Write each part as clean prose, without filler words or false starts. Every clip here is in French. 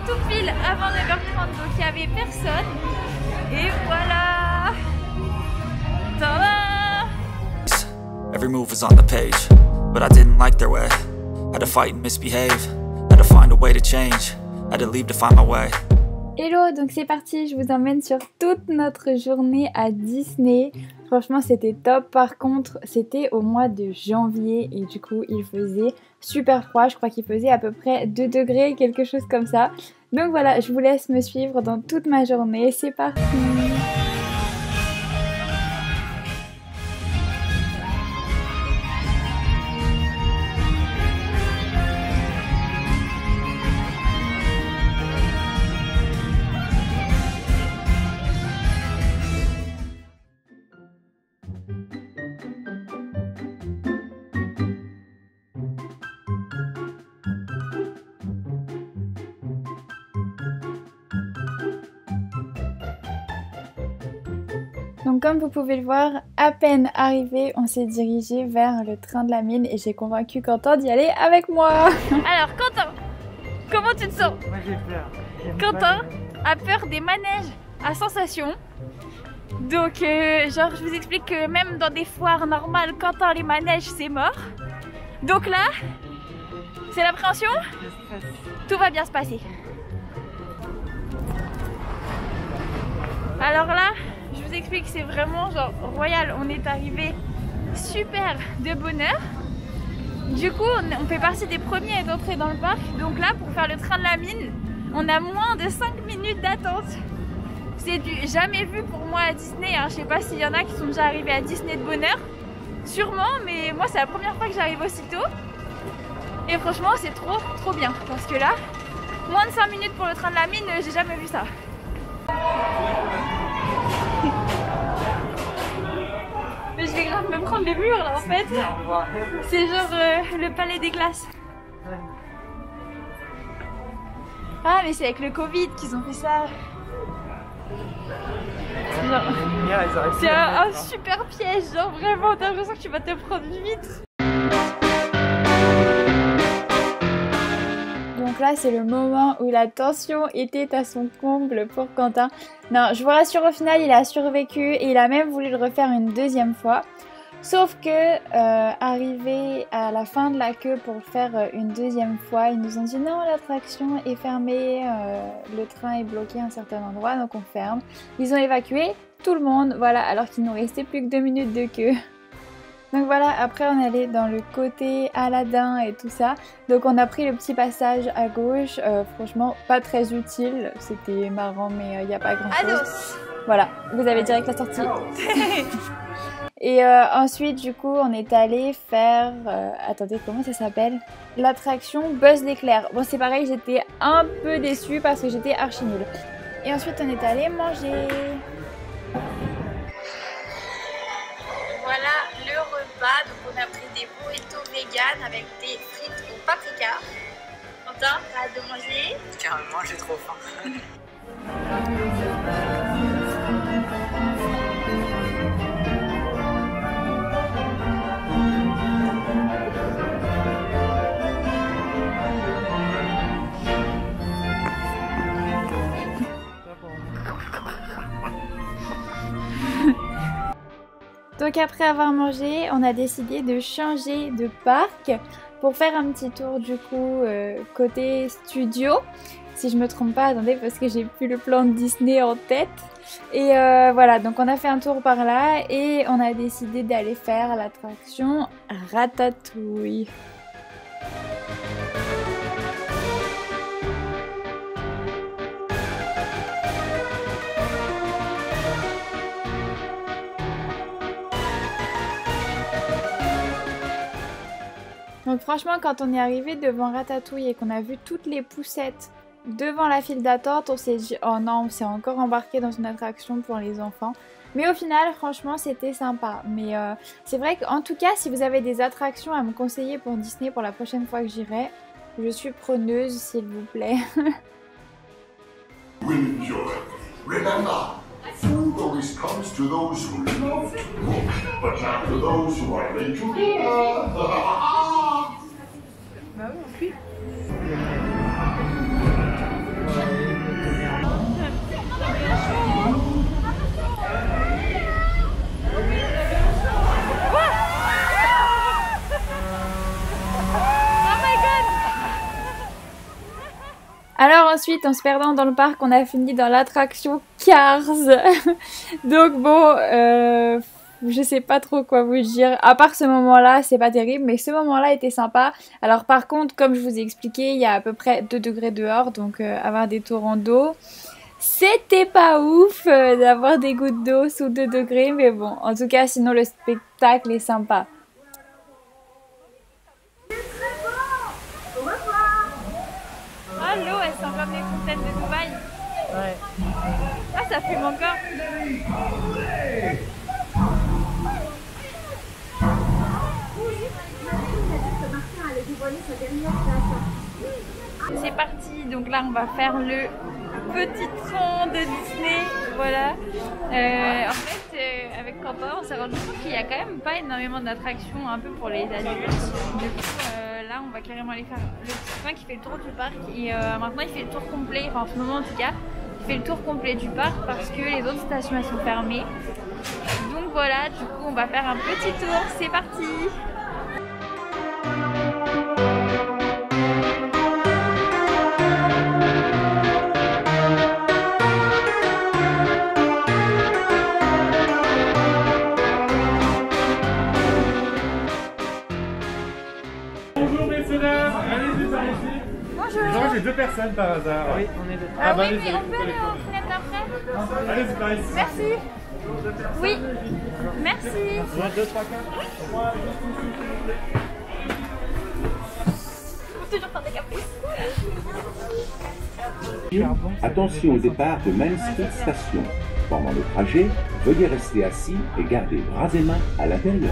tout pile avant 9h30, donc il n'y avait personne. Et voilà. Tada! Every move was on the page, but I didn't like their way. Had to fight and misbehave, had to find a way to change, had to leave to find my way. Hello, donc c'est parti, je vous emmène sur toute notre journée à Disney. Franchement c'était top, par contre c'était au mois de janvier et du coup il faisait super froid, je crois qu'il faisait à peu près 2 degrés, quelque chose comme ça. Donc voilà, je vous laisse me suivre dans toute ma journée, c'est parti. Donc comme vous pouvez le voir, à peine arrivé, on s'est dirigé vers le train de la mine et j'ai convaincu Quentin d'y aller avec moi. Alors Quentin, comment tu te sens? Moi j'ai peur. Quentin a peur des manèges à sensations. Donc genre je vous explique que même dans des foires normales, Quentin les manèges c'est mort. Donc là, c'est l'appréhension? Tout va bien se passer. Alors là, je vous explique, c'est vraiment genre royal. On est arrivé super de bonne heure. Du coup, on fait partie des premiers à être entrés dans le parc. Donc là, pour faire le train de la mine, on a moins de 5 minutes d'attente. C'est du jamais vu pour moi à Disney. Hein. Je sais pas s'il y en a qui sont déjà arrivés à Disney de bonne heure. Sûrement, mais moi c'est la première fois que j'arrive aussitôt. Et franchement, c'est trop bien. Parce que là, moins de 5 minutes pour le train de la mine, j'ai jamais vu ça. Mais je vais grave me prendre les murs là en fait. C'est genre le palais des glaces. Ah mais c'est avec le Covid qu'ils ont fait ça. C'est un super piège, genre vraiment t'as l'impression que tu vas te prendre une vitre. Donc là c'est le moment où la tension était à son comble pour Quentin. Non, je vous rassure, au final il a survécu et il a même voulu le refaire une deuxième fois. Sauf que arrivé à la fin de la queue pour le faire une deuxième fois, ils nous ont dit non, l'attraction est fermée, le train est bloqué à un certain endroit, donc on ferme. Ils ont évacué tout le monde, voilà, alors qu'il nous restait plus que 2 minutes de queue. Donc voilà, après on allait dans le côté Aladdin et tout ça. Donc on a pris le petit passage à gauche, franchement pas très utile, c'était marrant mais il n'y a pas grand chose. Voilà, vous avez direct la sortie. Et ensuite du coup on est allé faire, attendez comment ça s'appelle? L'attraction Buzz l'éclair. Bon c'est pareil, j'étais un peu déçue parce que j'étais archi nulle. Et ensuite on est allé manger. Voilà le repas, donc on a pris des burritos vegan avec des frites au paprika. Quentin, t'as hâte de manger? Carrément, j'ai trop faim. Donc après avoir mangé, on a décidé de changer de parc pour faire un petit tour du coup côté studio. Si je me trompe pas, attendez parce que j'ai plus le plan de Disney en tête. Et voilà, donc on a fait un tour par là et on a décidé d'aller faire l'attraction Ratatouille. Donc franchement quand on est arrivé devant Ratatouille et qu'on a vu toutes les poussettes devant la file d'attente, on s'est dit oh non, on s'est encore embarqué dans une attraction pour les enfants. Mais au final franchement c'était sympa. Mais c'est vrai qu'en tout cas si vous avez des attractions à me conseiller pour Disney pour la prochaine fois que j'irai, je suis preneuse s'il vous plaît. Food always comes to those who love to cook, but not to those who are late to Bah oui, on fuit. ensuite, en se perdant dans le parc, on a fini dans l'attraction Cars. Donc bon, je sais pas trop quoi vous dire. À part ce moment-là, c'est pas terrible, mais ce moment-là était sympa. Alors par contre, comme je vous ai expliqué, il y a à peu près 2 degrés dehors, donc avoir des torrents d'eau, c'était pas ouf d'avoir des gouttes d'eau sous 2 degrés, mais bon, en tout cas, sinon le spectacle est sympa. Ah, l'eau, elle sent comme les fontaines de Dubaï. Ouais. Ah, ça fume encore. C'est parti, donc là on va faire le petit train de Disney, voilà. En fait, avec Quentin, on s'est rendu compte qu'il n'y a quand même pas énormément d'attractions un peu pour les adultes. Du coup, là on va carrément aller faire le petit train qui fait le tour du parc et maintenant il fait le tour complet, enfin en ce moment en tout cas, il fait le tour complet du parc parce que les autres stations elles sont fermées. Donc voilà, du coup on va faire un petit tour, c'est parti! Bonjour messieurs dames, allez-y par ici. Bonjour! Non, j'ai 2 personnes par hasard. Oui, on est deux. Ah bah, oui, mais allez-y, on peut aller aux fenêtres après? Allez-y par ici. Merci! Oui, merci! 1, 2, 3, 4. Faut toujours faire des caprices. Attention au départ de Main Street Station. Pendant le trajet, veuillez rester assis et garder bras et mains à l'intérieur.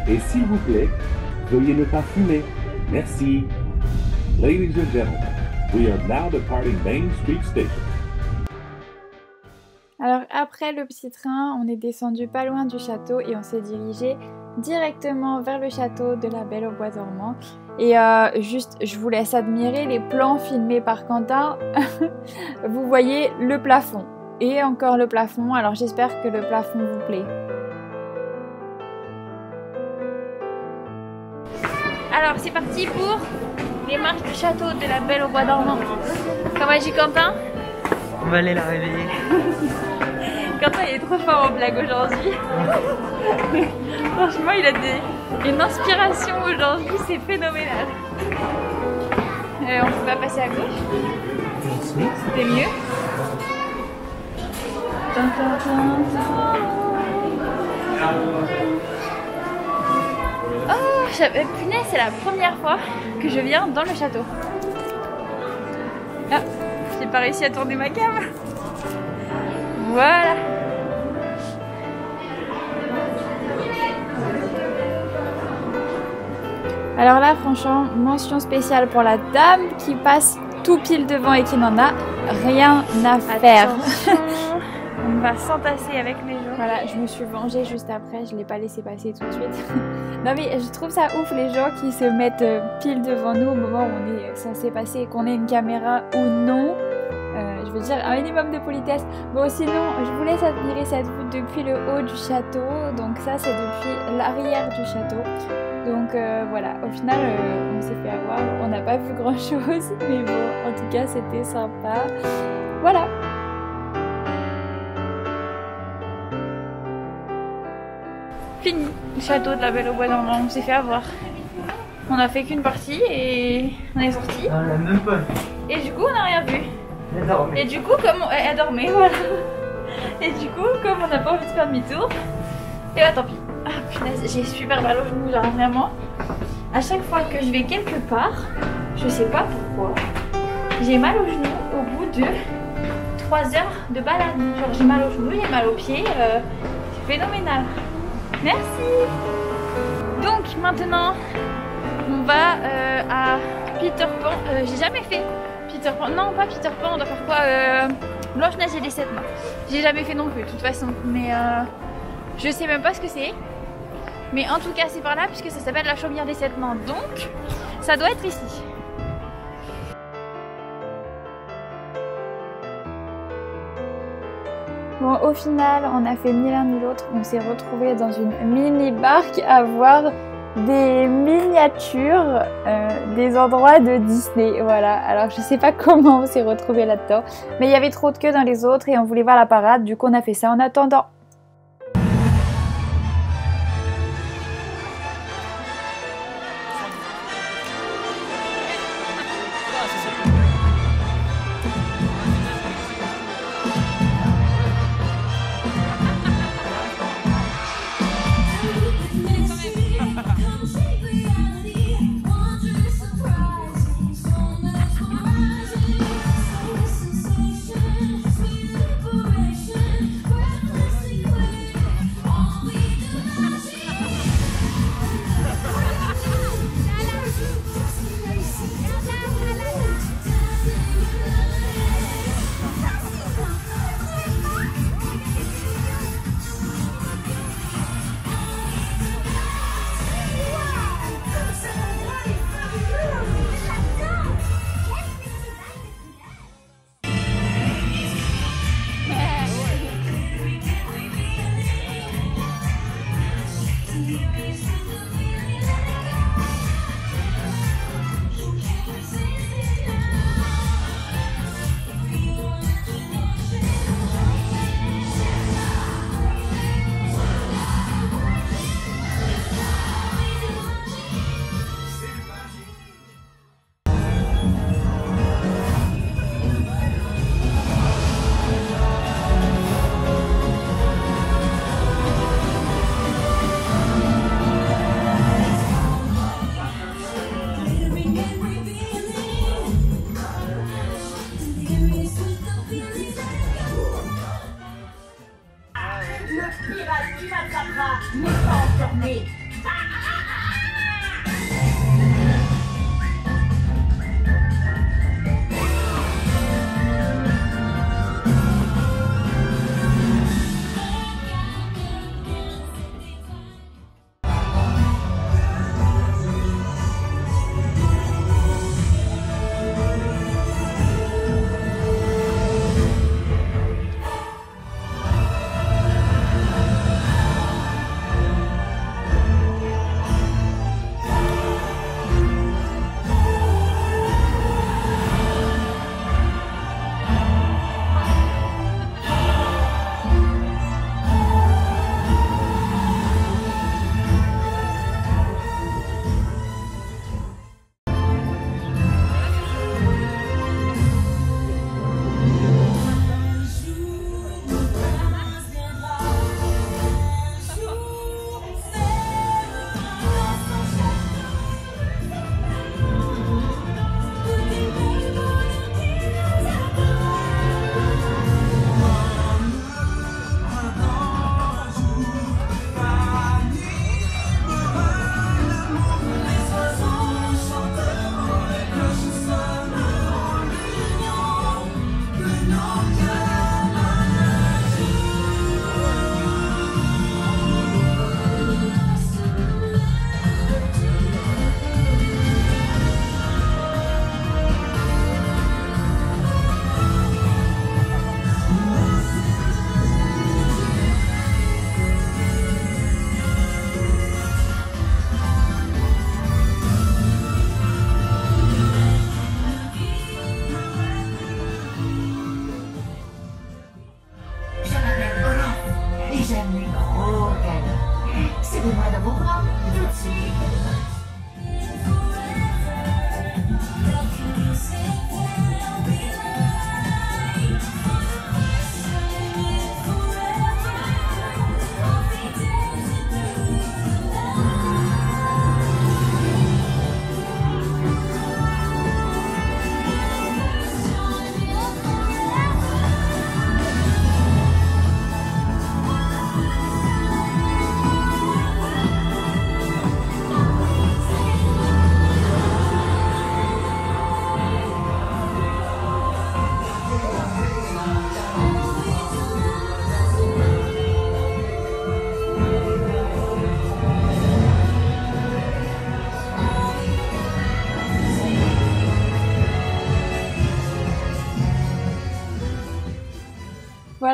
Et s'il vous plaît, veuillez ne pas fumer. Merci. Ladies and gentlemen, we are now departing Main Street Station. Alors après le petit train, on est descendu pas loin du château et on s'est dirigé directement vers le château de la Belle au Bois dormant. Et juste, je vous laisse admirer les plans filmés par Quentin. Vous voyez le plafond et encore le plafond, alors j'espère que le plafond vous plaît. Alors c'est parti pour les marches du château de la Belle au Bois dormant. Comment dit Quentin? On va aller la réveiller. Quentin il est trop fort en blague aujourd'hui. Franchement il a une inspiration aujourd'hui, c'est phénoménal. On peut pas passer à gauche? C'était mieux. Oh, punaise, c'est la première fois que je viens dans le château. Ah, j'ai pas réussi à tourner ma cam. Voilà. Alors là, franchement, mention spéciale pour la dame qui passe tout pile devant et qui n'en a rien à faire. On va s'entasser avec les gens. Voilà, je me suis vengée juste après, je ne l'ai pas laissé passer tout de suite. Non mais je trouve ça ouf les gens qui se mettent pile devant nous au moment où on est censé passer, qu'on ait une caméra ou non. Je veux dire un minimum de politesse. Bon sinon, je vous laisse admirer cette vue depuis le haut du château. Donc ça c'est depuis l'arrière du château. Donc voilà, au final on s'est fait avoir, on n'a pas vu grand chose. Mais bon, en tout cas c'était sympa. Voilà. Fini, le château de la Belle au Bois dormant, on s'est fait avoir. On a fait qu'une partie et on est sorti. On l'a même pas vu. Et du coup on n'a rien vu. Elle dormait. Et du coup comme elle dormait, voilà. Et du coup comme on n'a pas envie de faire demi-tour, et bah tant pis. Ah punaise, j'ai super mal au genou, genre vraiment. À chaque fois que je vais quelque part, je sais pas pourquoi, j'ai mal au genou au bout de 3 heures de balade. Genre j'ai mal au genou, j'ai mal aux pieds, c'est phénoménal. Merci. Donc maintenant, on va à Peter Pan. J'ai jamais fait Peter Pan. Non, pas Peter Pan, on doit faire quoi Blanche-Neige et les 7 nains. J'ai jamais fait non plus, de toute façon. Mais je sais même pas ce que c'est. Mais en tout cas, c'est par là, puisque ça s'appelle la chaumière des 7 nains. Donc, ça doit être ici. Bon, au final, on a fait ni l'un ni l'autre. On s'est retrouvés dans une mini barque à voir des miniatures des endroits de Disney. Voilà, alors je sais pas comment on s'est retrouvé là-dedans, mais il y avait trop de queue dans les autres et on voulait voir la parade, du coup on a fait ça en attendant.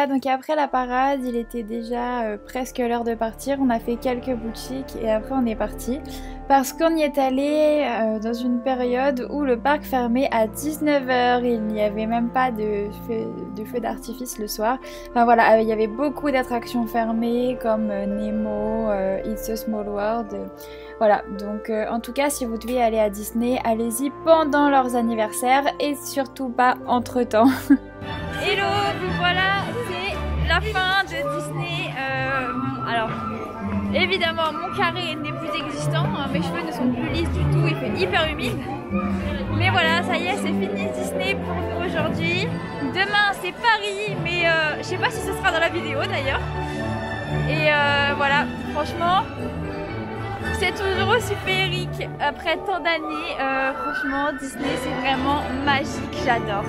Voilà, donc après la parade, il était déjà presque l'heure de partir. On a fait quelques boutiques et après on est parti. Parce qu'on y est allé dans une période où le parc fermait à 19 h. Il n'y avait même pas de feu d'artifice le soir. Enfin voilà, il y avait beaucoup d'attractions fermées comme Nemo, It's a Small World. Voilà, donc en tout cas, si vous deviez aller à Disney, allez-y pendant leurs anniversaires et surtout pas entre-temps. Hello, vous voilà, c'est la fin de Disney. Alors, évidemment, mon carré n'est plus existant, mes cheveux ne sont plus lisses du tout, il fait hyper humide. Mais voilà, ça y est, c'est fini Disney pour nous aujourd'hui. Demain, c'est Paris, mais je sais pas si ce sera dans la vidéo d'ailleurs. Et voilà, franchement, c'est toujours aussi féerique après tant d'années. Franchement, Disney, c'est vraiment magique, j'adore.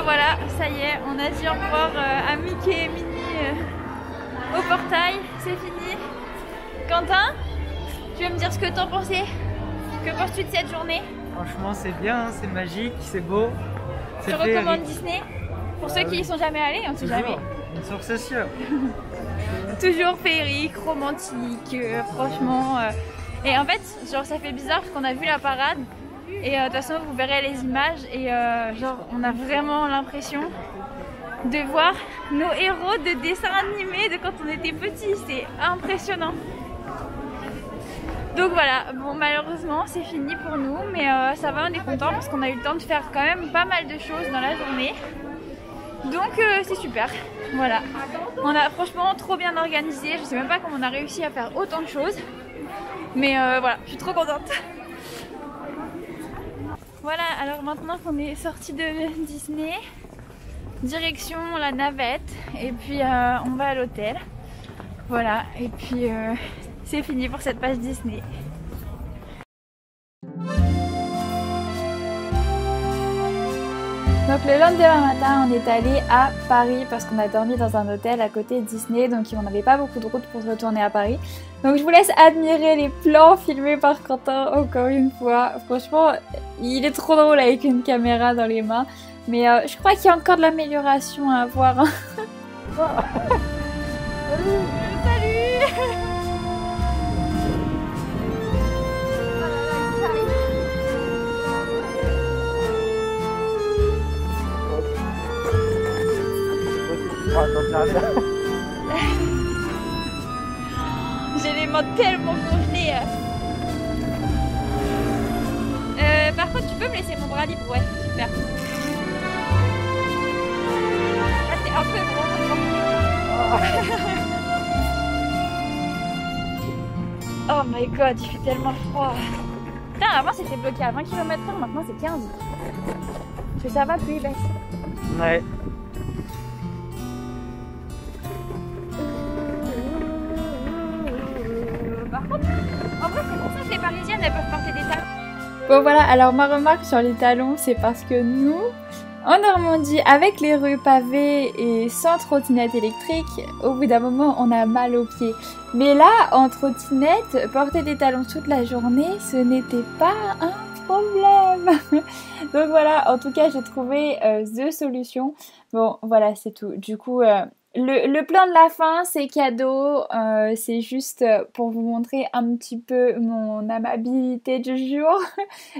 Voilà, ça y est, on a dit au revoir à Mickey et Minnie au portail, c'est fini. Quentin, tu veux me dire ce que t'en pensais? Que penses-tu de cette journée? Franchement, c'est bien, c'est magique, c'est beau. Tu recommandes Disney? Pour ceux qui y sont jamais allés, on ne sait jamais. Une source sûre. Toujours féerique, romantique, franchement. Et en fait, genre ça fait bizarre parce qu'on a vu la parade. Et de toute façon vous verrez les images et genre on a vraiment l'impression de voir nos héros de dessins animés de quand on était petits, c'est impressionnant. Donc voilà, bon malheureusement c'est fini pour nous mais ça va, on est content parce qu'on a eu le temps de faire quand même pas mal de choses dans la journée. Donc c'est super, voilà. On a franchement trop bien organisé, je sais même pas comment on a réussi à faire autant de choses. Mais voilà, je suis trop contente. Voilà, alors maintenant qu'on est sorti de Disney, direction la navette et puis on va à l'hôtel. Voilà, et puis c'est fini pour cette page Disney. Donc le lendemain matin, on est allé à Paris parce qu'on a dormi dans un hôtel à côté de Disney, donc on n'avait pas beaucoup de route pour retourner à Paris. Donc je vous laisse admirer les plans filmés par Quentin encore une fois. Franchement, il est trop drôle avec une caméra dans les mains, mais je crois qu'il y a encore de l'amélioration à avoir. Salut. J'ai les mains tellement congelées. Par contre, tu peux me laisser mon bras libre? Ouais, super. Là, c'est un peu gros. Oh my god, il fait tellement froid. Putain, avant c'était bloqué à 20 km/h, maintenant c'est 15. Parce que ça va, plus il baisse. Ouais. Par contre, en vrai c'est pour ça que les Parisiennes elles peuvent porter des talons. Bon voilà, alors ma remarque sur les talons c'est parce que nous, en Normandie, avec les rues pavées et sans trottinette électrique, au bout d'un moment on a mal aux pieds. Mais là, en trottinette, porter des talons toute la journée, ce n'était pas un problème. Donc voilà, en tout cas j'ai trouvé the solution. Bon voilà, c'est tout. Du coup... Le plan de la fin, c'est cadeau, c'est juste pour vous montrer un petit peu mon amabilité du jour.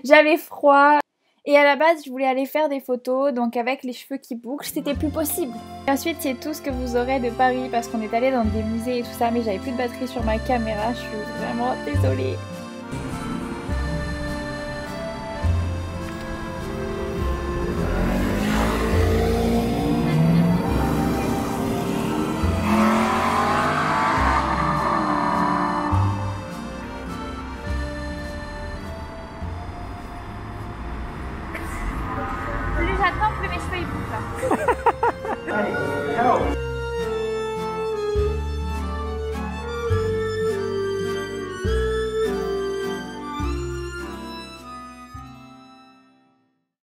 J'avais froid et à la base je voulais aller faire des photos, donc avec les cheveux qui bouclent, c'était plus possible. Et ensuite c'est tout ce que vous aurez de Paris parce qu'on est allé dans des musées et tout ça, mais j'avais plus de batterie sur ma caméra, je suis vraiment désolée.